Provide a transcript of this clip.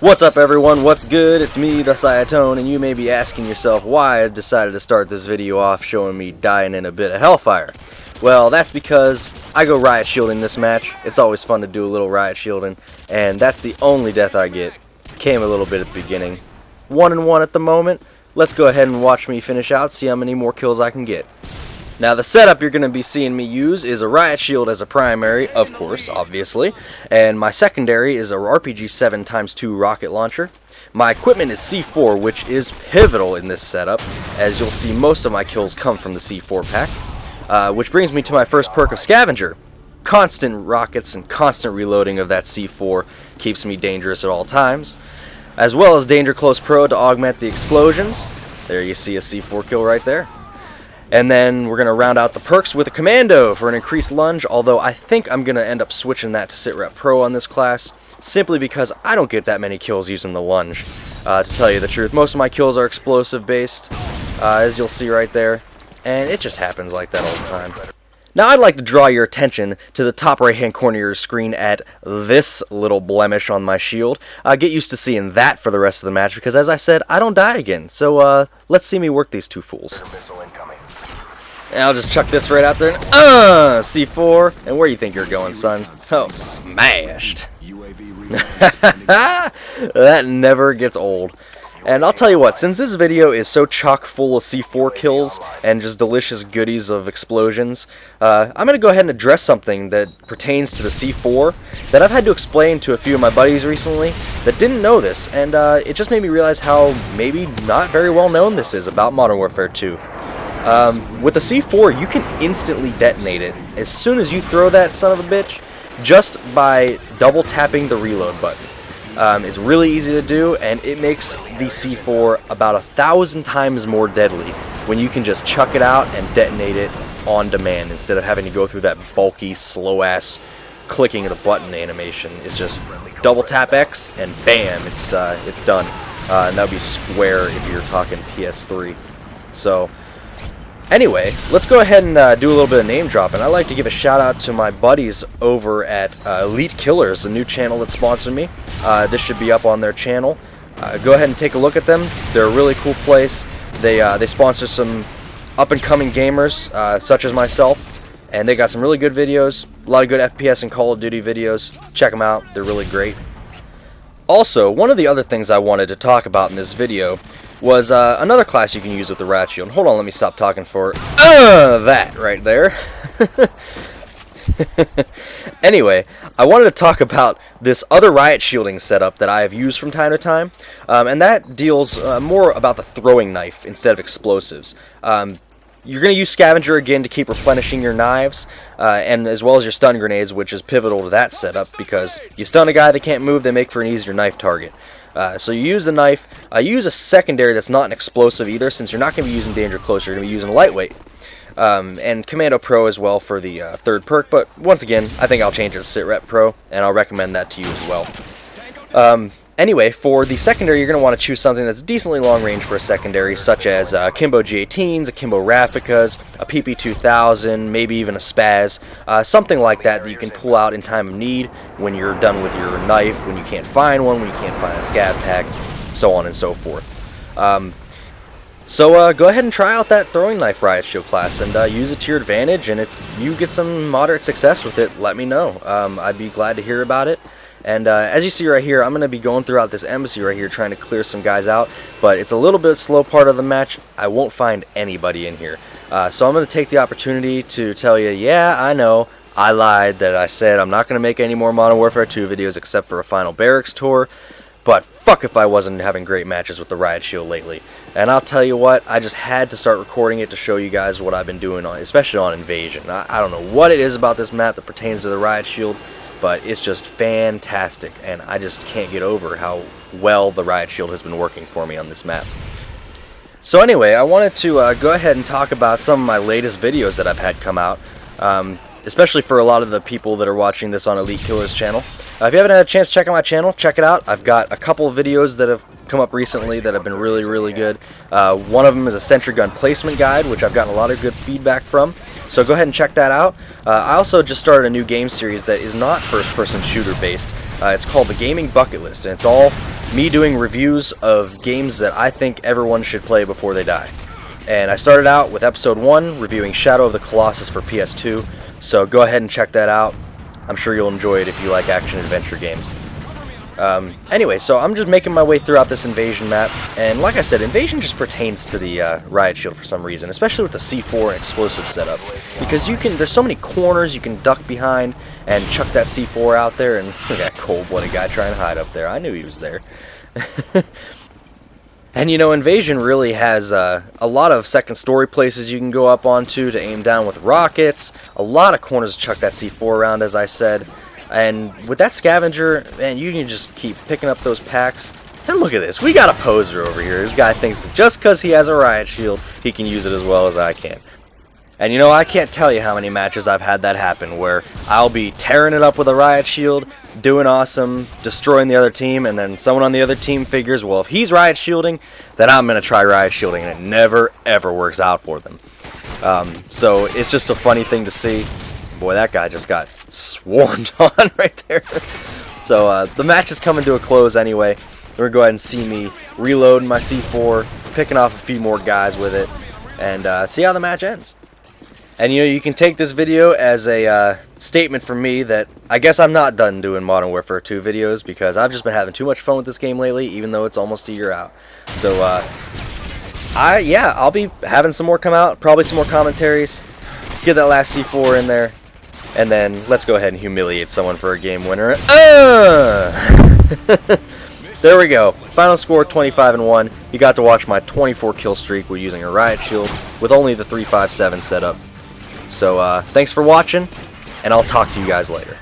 What's up everyone, what's good? It's me, the Cyatone, and you may be asking yourself why I decided to start this video off showing me dying in a bit of Hellfire. Well, that's because I go Riot shielding this match. It's always fun to do a little Riot shielding, and that's the only death I get. Came a little bit at the beginning. 1-1 at the moment. Let's go ahead and watch me finish out, see how many more kills I can get. Now the setup you're going to be seeing me use is a Riot Shield as a primary, of course, obviously, and my secondary is a RPG 7x2 rocket launcher. My equipment is C4, which is pivotal in this setup, as you'll see most of my kills come from the C4 pack. Which brings me to my first perk of Scavenger. Constant rockets and constant reloading of that C4 keeps me dangerous at all times, as well as Danger Close Pro to augment the explosions. There you see a C4 kill right there. And then we're going to round out the perks with a Commando for an increased lunge, although I think I'm going to end up switching that to Sitrep Pro on this class, simply because I don't get that many kills using the lunge. To tell you the truth, most of my kills are explosive based, as you'll see right there, and it just happens like that all the time. Now I'd like to draw your attention to the top right hand corner of your screen at this little blemish on my shield. Get used to seeing that for the rest of the match, because as I said, I don't die again. So let's see me work these two fools. And I'll just chuck this right out there, and C4, and where you think you're going, son? Oh, smashed. That never gets old. And I'll tell you what, since this video is so chock full of C4 kills and just delicious goodies of explosions, I'm going to go ahead and address something that pertains to the C4 that I've had to explain to a few of my buddies recently that didn't know this, and it just made me realize how maybe not very well known this is about Modern Warfare 2. With the C4, you can instantly detonate it as soon as you throw that son of a bitch, just by double tapping the reload button. It's really easy to do, and it makes the C4 about 1,000 times more deadly when you can just chuck it out and detonate it on demand instead of having to go through that bulky, slow-ass clicking of the button animation. It's just double tap X and bam, it's done. And that would be square if you're talking PS3. So anyway, let's go ahead and do a little bit of name dropping. I'd like to give a shout out to my buddies over at Elite Killers, the new channel that sponsored me. This should be up on their channel. Go ahead and take a look at them. They're a really cool place. They sponsor some up-and-coming gamers such as myself, and they got some really good videos, a lot of good FPS and Call of Duty videos. Check them out. They're really great. Also, one of the other things I wanted to talk about in this video was another class you can use with the Riot Shield. Hold on, let me stop talking for that right there. Anyway, I wanted to talk about this other Riot shielding setup that I have used from time to time, and that deals more about the throwing knife instead of explosives. You're going to use Scavenger again to keep replenishing your knives, and as well as your stun grenades, which is pivotal to that setup, because you stun a guy that can't move, they make for an easier knife target. So you use the knife. You use a secondary that's not an explosive either, since you're not going to be using Danger Close, you're going to be using lightweight. And Commando Pro as well for the third perk, but once again, I think I'll change it to Sitrep Pro, and I'll recommend that to you as well. Anyway, for the secondary, you're going to want to choose something that's decently long range for a secondary, such as Kimbo G18s, a Kimbo Rafficas, a PP2000, maybe even a Spaz, something like that that you can pull out in time of need when you're done with your knife, when you can't find one, when you can't find a scav pack, so on and so forth. So go ahead and try out that throwing knife Riot Shield class and use it to your advantage, and if you get some moderate success with it, let me know. I'd be glad to hear about it. And as you see right here, I'm going to be going throughout this embassy right here trying to clear some guys out, but it's a little bit slow part of the match. I won't find anybody in here. So I'm going to take the opportunity to tell you, yeah, I know, I lied that I said I'm not going to make any more Modern Warfare 2 videos except for a final barracks tour, but fuck if I wasn't having great matches with the Riot Shield lately. And I'll tell you what, I just had to start recording it to show you guys what I've been doing, especially on Invasion. I don't know what it is about this map that pertains to the Riot Shield, but it's just fantastic, and I just can't get over how well the Riot Shield has been working for me on this map. So anyway, I wanted to go ahead and talk about some of my latest videos that I've had come out, especially for a lot of the people that are watching this on Elite Killer's channel. If you haven't had a chance to check out my channel, check it out. I've got a couple of videos that have come up recently that have been really, really good. One of them is a sentry gun placement guide, which I've gotten a lot of good feedback from. So go ahead and check that out. I also just started a new game series that is not first-person shooter based. It's called the Gaming Bucket List, and it's all me doing reviews of games that I think everyone should play before they die. And I started out with episode 1 reviewing Shadow of the Colossus for PS2, so go ahead and check that out. I'm sure you'll enjoy it if you like action-adventure games. Anyway, so I'm just making my way throughout this Invasion map, and like I said, Invasion just pertains to the Riot Shield for some reason, especially with the C4 and explosive setup, because there's so many corners you can duck behind and chuck that C4 out there, and look at that cold-blooded guy trying to hide up there. I knew he was there. And you know, Invasion really has a lot of second story places you can go up onto to aim down with rockets, a lot of corners to chuck that C4 around, as I said. And with that scavenger, man, you can just keep picking up those packs. And look at this, we got a poser over here. This guy thinks that just because he has a Riot Shield, he can use it as well as I can. And you know, I can't tell you how many matches I've had that happen, where I'll be tearing it up with a Riot Shield, doing awesome, destroying the other team, and then someone on the other team figures, well, if he's Riot Shielding, then I'm going to try Riot Shielding, and it never, ever works out for them. So it's just a funny thing to see. Boy, that guy just got swarmed on right there. So the match is coming to a close anyway. We're going to go ahead and see me reloading my C4, picking off a few more guys with it, and see how the match ends. And you know, you can take this video as a statement from me that I guess I'm not done doing Modern Warfare 2 videos, because I've just been having too much fun with this game lately, even though it's almost a year out. So I'll be having some more come out, probably some more commentaries, get that last C4 in there, and then let's go ahead and humiliate someone for a game winner. There we go. Final score 25-1. You got to watch my 24 kill streak. We're using a Riot Shield with only the 357 setup. So thanks for watching, and I'll talk to you guys later.